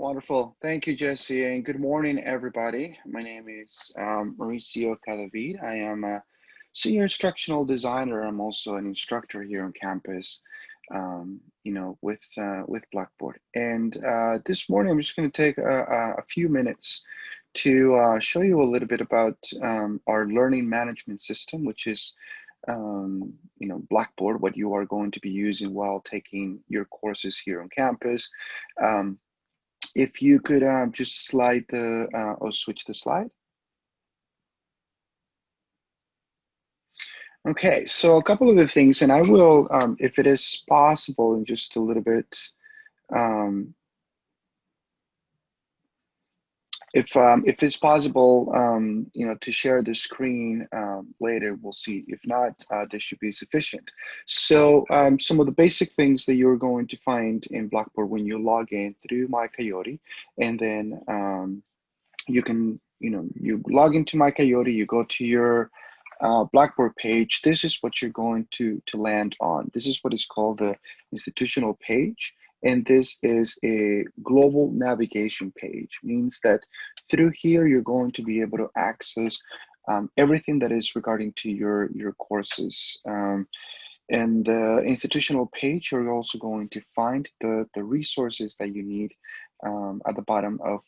Wonderful. Thank you, Jesse, and good morning, everybody. My name is Mauricio Cadavid. I am a senior instructional designer. I'm also an instructor here on campus, with Blackboard. And this morning, I'm just going to take a few minutes to show you a little bit about our learning management system, which is Blackboard, what you are going to be using while taking your courses here on campus. If you could just slide or switch the slide. Okay, so a couple of the things, and I will, if it is possible, in just a little bit, if it's possible, to share the screen later, we'll see. If not, this should be sufficient. So some of the basic things that you're going to find in Blackboard when you log in through My Coyote, and then you log into My Coyote, you go to your Blackboard page. This is what you're going to land on. This is what is called the institutional page. And this is a global navigation page. Means that through here, you're going to be able to access everything that is regarding to your courses. And the institutional page, you're also going to find the resources that you need at the bottom of,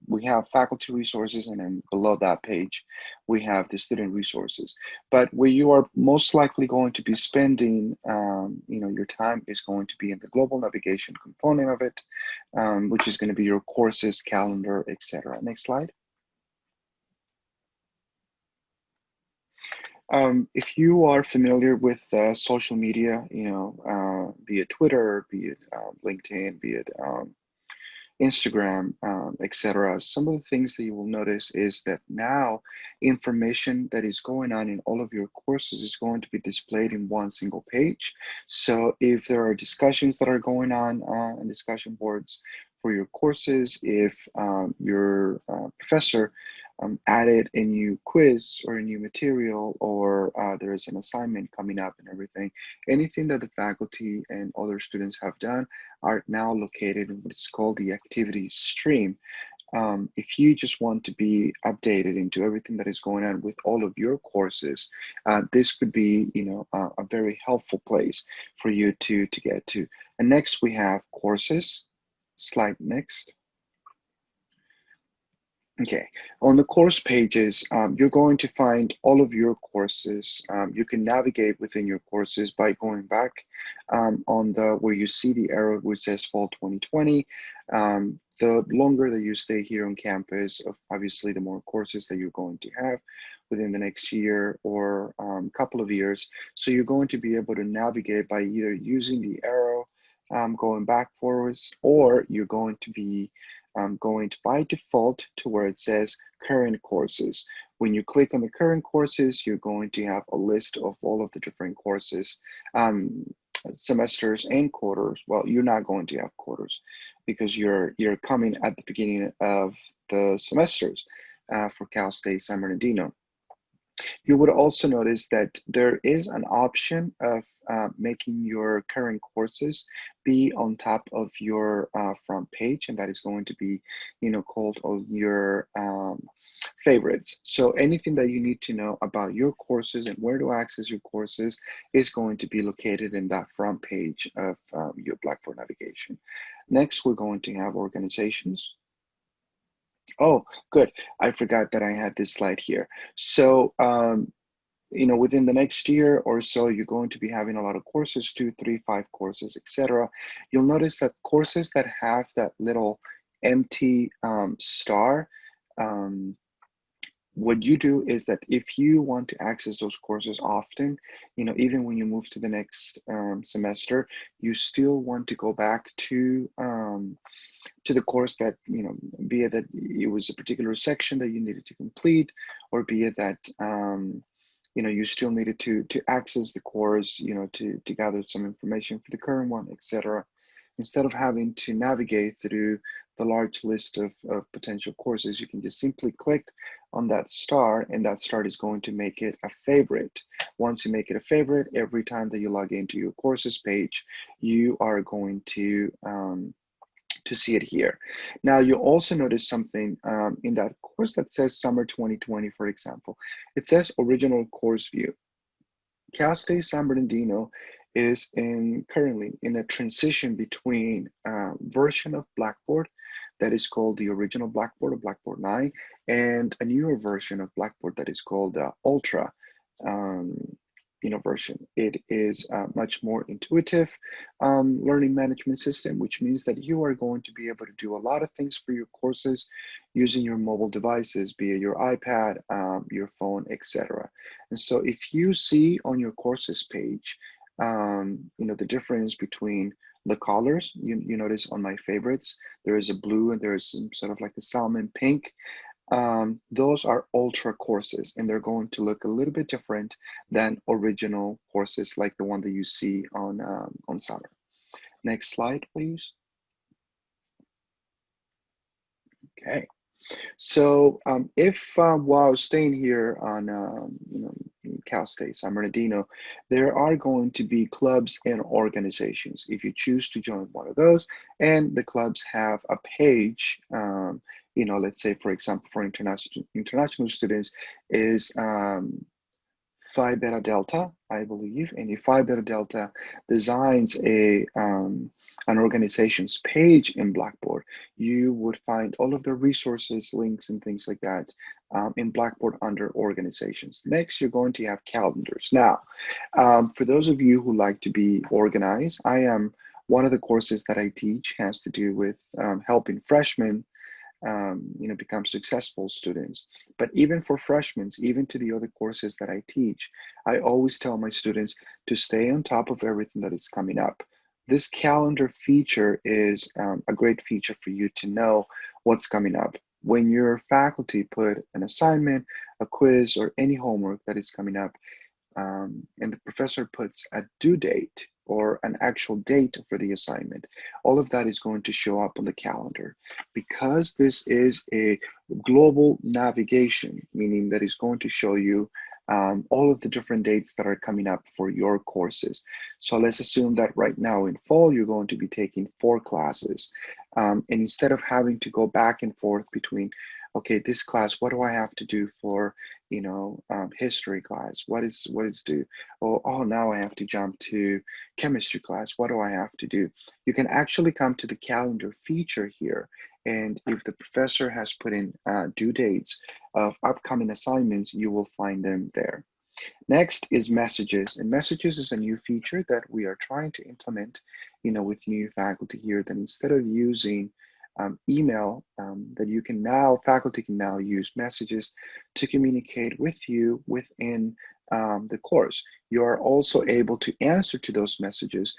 we have faculty resources, and then below that page, we have the student resources. But where you are most likely going to be spending, your time is going to be in the global navigation component of it, which is going to be your courses, calendar, etc. Next slide. If you are familiar with social media, be it Twitter, be it LinkedIn, be it Instagram, etc. Some of the things that you will notice is that now information that is going on in all of your courses is going to be displayed in one single page. So if there are discussions that are going on discussion boards for your courses, if your professor added a new quiz or a new material, or there is an assignment coming up and everything, anything that the faculty and other students have done are now located in what is called the activity stream. If you just want to be updated into everything that is going on with all of your courses, this could be, a very helpful place for you to get to. And next we have courses. Slide next. Okay, on the course pages, you're going to find all of your courses. You can navigate within your courses by going back on where you see the arrow which says Fall 2020. The longer that you stay here on campus, obviously the more courses that you're going to have within the next year or couple of years. So you're going to be able to navigate by either using the arrow going back forwards, or you're going to be going to by default to where it says current courses. When you click on the current courses, you're going to have a list of all of the different courses, semesters and quarters. Well, you're not going to have quarters because you're coming at the beginning of the semesters for Cal State San Bernardino. You would also notice that there is an option of making your current courses be on top of your front page, and that is going to be, called all your favorites. So anything that you need to know about your courses and where to access your courses is going to be located in that front page of your Blackboard navigation. Next, we're going to have organizations. Oh, good. I forgot that I had this slide here. So, within the next year or so, you're going to be having a lot of courses, 2, 3, 5 courses, etc. You'll notice that courses that have that little empty star, what you do is that if you want to access those courses often, even when you move to the next semester, you still want to go back to the course that, be it that it was a particular section that you needed to complete, or be it that, you still needed to access the course, to gather some information for the current one, etc. Instead of having to navigate through the large list of potential courses, you can just simply click on that star, and that star is going to make it a favorite. Once you make it a favorite, every time that you log into your courses page, you are going to to see it here. Now, you also notice something in that course that says Summer 2020, for example. It says Original Course View. Cal State San Bernardino is currently in a transition between a version of Blackboard that is called the original Blackboard or Blackboard 9 and a newer version of Blackboard that is called Ultra um, version. It is a much more intuitive learning management system, which means that you are going to be able to do a lot of things for your courses using your mobile devices, be it your iPad, your phone, etc. And so if you see on your courses page, the difference between the colors, you notice on my favorites, there is a blue and there is some sort of like a salmon pink. Those are ultra courses, and they're going to look a little bit different than original courses like the one that you see on Summer. Next slide, please. Okay. So if while staying here on Cal State San Bernardino, there are going to be clubs and organizations. If you choose to join one of those, and the clubs have a page, let's say for example for international students is Phi Beta Delta, I believe, and if Phi Beta Delta designs an organization's page in Blackboard, you would find all of the resources, links, and things like that in Blackboard under organizations. Next, you're going to have calendars. Now, for those of you who like to be organized, one of the courses that I teach has to do with helping freshmen become successful students. But even for freshmen, even to the other courses that I teach, I always tell my students to stay on top of everything that is coming up. This calendar feature is a great feature for you to know what's coming up. When your faculty put an assignment, a quiz, or any homework that is coming up, and the professor puts a due date or an actual date for the assignment, all of that is going to show up on the calendar. Because this is a global navigation, meaning that it's going to show you all of the different dates that are coming up for your courses. So let's assume that right now in fall, you're going to be taking 4 classes. And instead of having to go back and forth between, okay, this class, what do I have to do for, history class? What is due? Oh, now I have to jump to chemistry class. What do I have to do? You can actually come to the calendar feature here. And if the professor has put in due dates of upcoming assignments, you will find them there. Next is messages, and messages is a new feature that we are trying to implement, with new faculty here, that instead of using email, that faculty can now use messages to communicate with you within the course. You are also able to answer to those messages,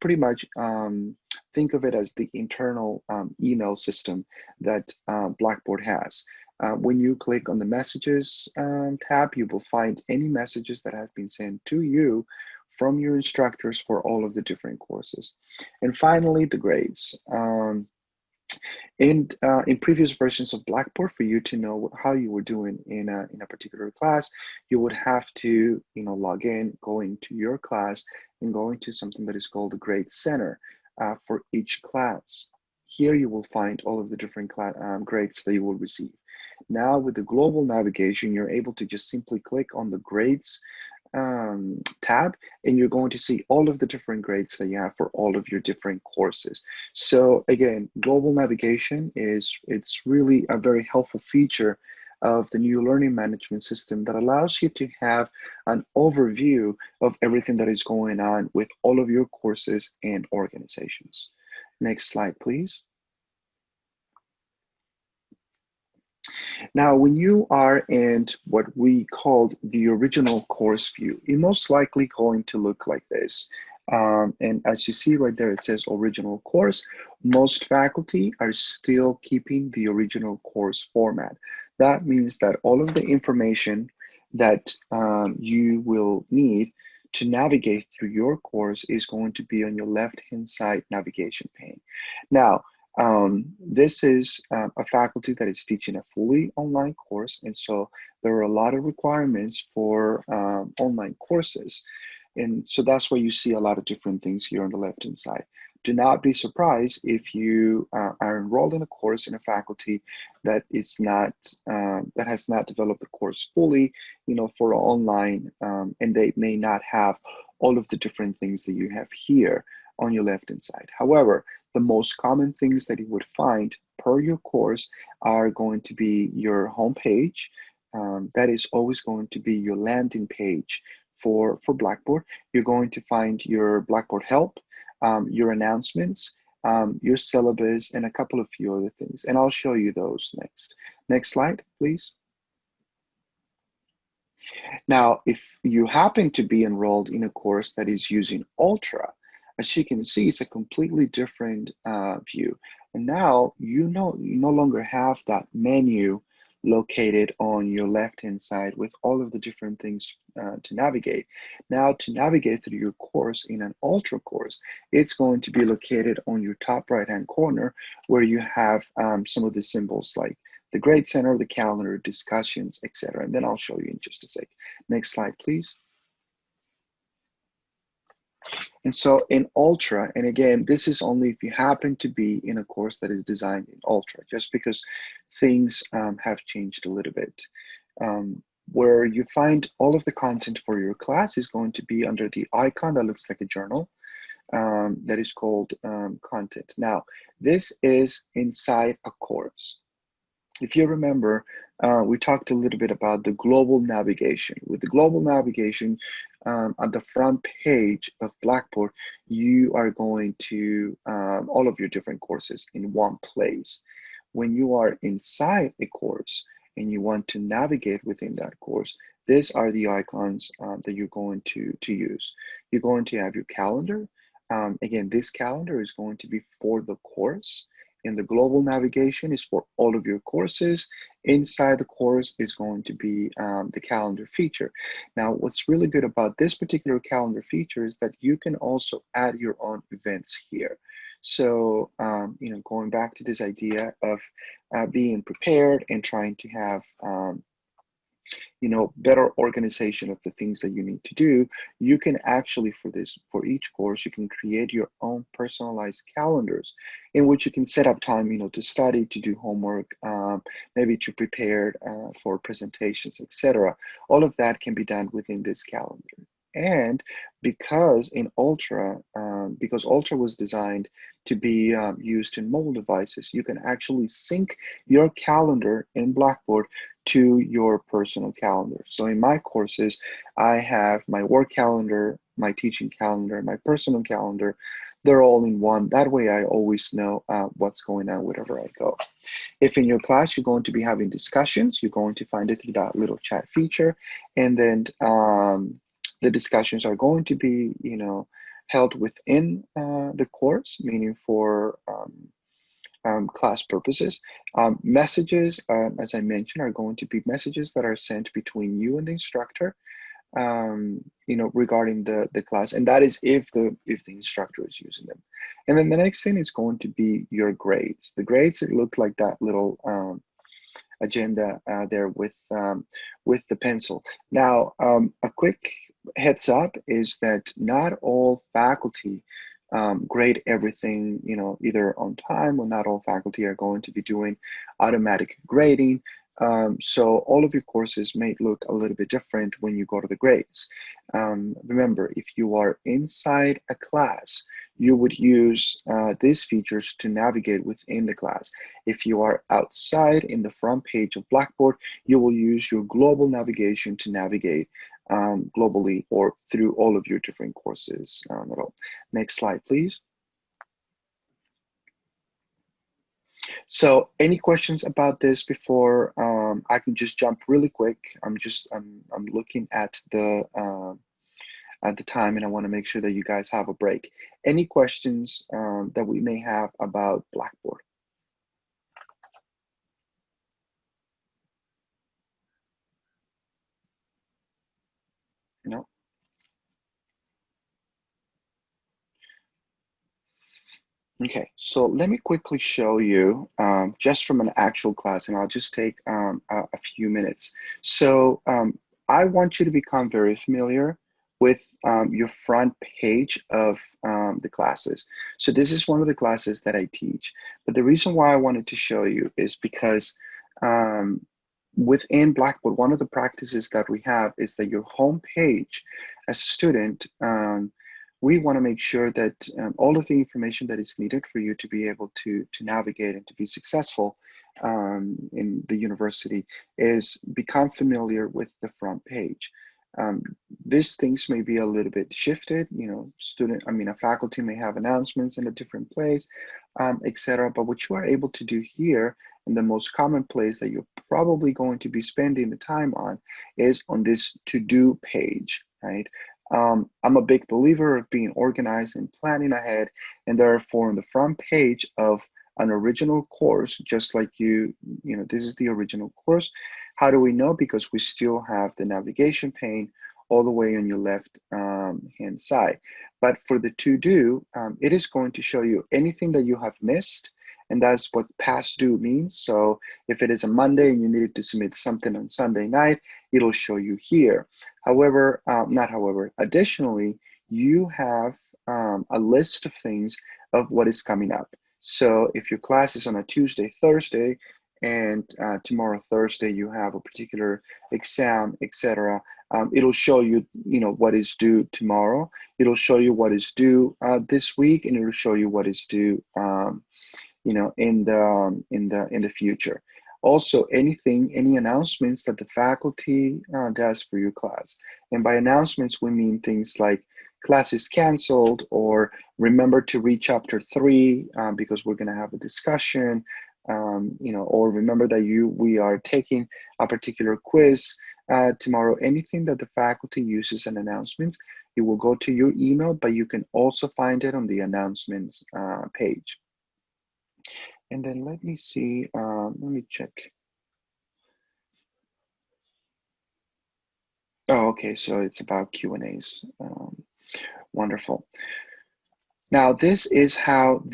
pretty much think of it as the internal email system that Blackboard has. When you click on the messages tab, you will find any messages that have been sent to you from your instructors for all of the different courses. And finally, the grades. In previous versions of Blackboard, for you to know how you were doing in a particular class, you would have to log in, go into your class, and go into something that is called the Grade Center for each class. Here you will find all of the different grades that you will receive. Now with the global navigation, you're able to just simply click on the grades tab, and you're going to see all of the different grades that you have for all of your different courses. So again, global navigation it's really a very helpful feature of the new learning management system that allows you to have an overview of everything that is going on with all of your courses and organizations. Next slide, please. Now, when you are in what we called the original course view, it's most likely going to look like this. And as you see right there, it says original course. Most faculty are still keeping the original course format. That means that all of the information that you will need to navigate through your course is going to be on your left-hand side navigation pane. Now, this is a faculty that is teaching a fully online course, and so there are a lot of requirements for online courses. And so that's why you see a lot of different things here on the left-hand side. Do not be surprised if you are enrolled in a course in a faculty that is not that has not developed the course fully, for online, and they may not have all of the different things that you have here on your left hand side. However, the most common things that you would find per your course are going to be your home page. That is always going to be your landing page for Blackboard. You're going to find your Blackboard help, your announcements, your syllabus, and a couple of few other things. And I'll show you those next. Next slide, please. Now, if you happen to be enrolled in a course that is using Ultra, as you can see, it's a completely different view. And now you no longer have that menu located on your left-hand side with all of the different things to navigate. Now, to navigate through your course in an Ultra course, it's going to be located on your top right-hand corner where you have some of the symbols like the grade center, the calendar, discussions, etc. And then I'll show you in just a sec. Next slide, please. And so in Ultra, and again, this is only if you happen to be in a course that is designed in Ultra, just because things have changed a little bit. Where you find all of the content for your class is going to be under the icon that looks like a journal. That is called content. Now, this is inside a course. If you remember, we talked a little bit about the global navigation. With the global navigation, on the front page of Blackboard, you are going to all of your different courses in one place. When you are inside a course and you want to navigate within that course, these are the icons that you're going to use. You're going to have your calendar. Again, this calendar is going to be for the course. And the global navigation is for all of your courses. Inside the course is going to be the calendar feature. Now, what's really good about this particular calendar feature is that you can also add your own events here. So, going back to this idea of being prepared and trying to have better organization of the things that you need to do, you can actually, for each course, you can create your own personalized calendars in which you can set up time, to study, to do homework, maybe to prepare for presentations, etc. All of that can be done within this calendar. And because Ultra was designed to be used in mobile devices, you can actually sync your calendar in Blackboard to your personal calendar. So in my courses, I have my work calendar, my teaching calendar, my personal calendar. They're all in one. That way I always know what's going on wherever I go. If in your class you're going to be having discussions, you're going to find it through that little chat feature. And then the discussions are going to be, held within the course, meaning for class purposes. Messages, as I mentioned, are going to be messages that are sent between you and the instructor, regarding the class, and that is if the instructor is using them. And then the next thing is going to be your grades. The grades look like that little agenda there with the pencil. Now, a quick heads up is that not all faculty grade everything, either on time, or not all faculty are going to be doing automatic grading. So all of your courses may look a little bit different when you go to the grades. Remember, if you are inside a class, you would use these features to navigate within the class. If you are outside in the front page of Blackboard, you will use your global navigation to navigate globally or through all of your different courses. Next slide, please. So any questions about this before I can just jump really quick? I'm looking at the time, and I want to make sure that you guys have a break. Any questions that we may have about Blackboard? No? Okay, so let me quickly show you just from an actual class, and I'll just take a few minutes. So I want you to become very familiar with your front page of the classes. So this is one of the classes that I teach. But the reason why I wanted to show you is because um, within Blackboard, one of the practices that we have is that your home page as a student, we want to make sure that all of the information that is needed for you to be able to navigate and to be successful in the university is become familiar with the front page. Um, these things may be a little bit shifted, a faculty may have announcements in a different place, etc. But what you are able to do here, and the most common place that you're probably going to be spending the time on, is on this to-do page, right? I'm a big believer of being organized and planning ahead, and therefore on the front page of an original course, just like this is the original course. How do we know? Because we still have the navigation pane all the way on your left hand side. But for the to-do, it is going to show you anything that you have missed, and that's what past due means. So if it is a Monday and you needed to submit something on Sunday night, it'll show you here. However, additionally, you have a list of things of what is coming up. So if your class is on a Tuesday, Thursday, and tomorrow, Thursday, you have a particular exam, etc., it'll show you, what is due tomorrow. It'll show you what is due this week, and it'll show you what is due, in the future. Also, any announcements that the faculty does for your class. And by announcements, we mean things like class is canceled, or remember to read chapter 3 because we're going to have a discussion, or remember that we are taking a particular quiz tomorrow. Anything that the faculty uses in announcements, it will go to your email, but you can also find it on the announcements page. And then let me see, let me check. Oh, okay, so it's about Q&As. Wonderful. Now, this is how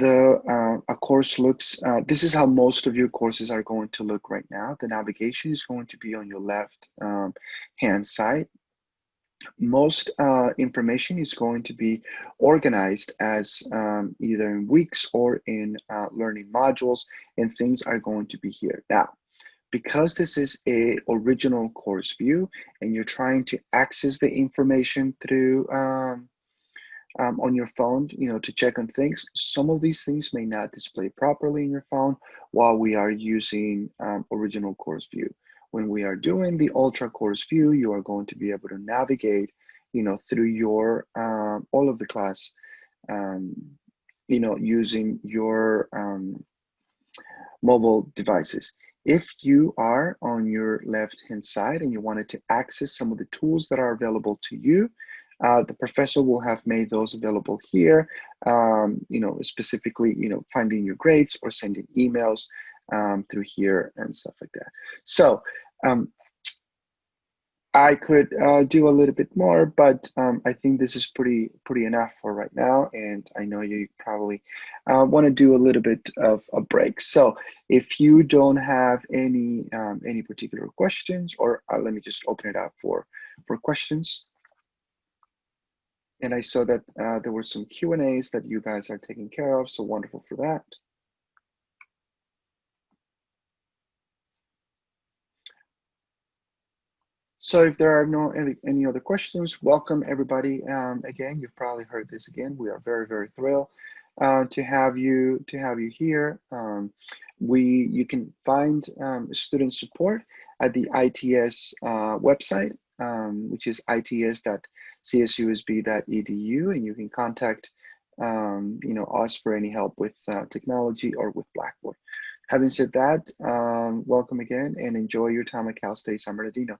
a course looks. This is how most of your courses are going to look right now. The navigation is going to be on your left hand side. Most information is going to be organized as either in weeks or in learning modules, and things are going to be here. Now, because this is a original course view and you're trying to access the information through on your phone, to check on things, some of these things may not display properly in your phone while we are using original course view. When we are doing the ultra course view, you are going to be able to navigate, through your all of the class, using your mobile devices. If you are on your left-hand side and you wanted to access some of the tools that are available to you, the professor will have made those available here, specifically, finding your grades or sending emails through here and stuff like that. So I could do a little bit more, but I think this is pretty enough for right now. And I know you probably want to do a little bit of a break. So if you don't have any particular questions, or let me just open it up for questions. And I saw that there were some Q&As that you guys are taking care of, so wonderful for that. So if there are any other questions, welcome everybody. Again, you've probably heard this again. We are very thrilled to have you here. You can find student support at the ITS website, which is its.csusb.edu, and you can contact us for any help with technology or with Blackboard. Having said that, welcome again and enjoy your time at Cal State San Bernardino.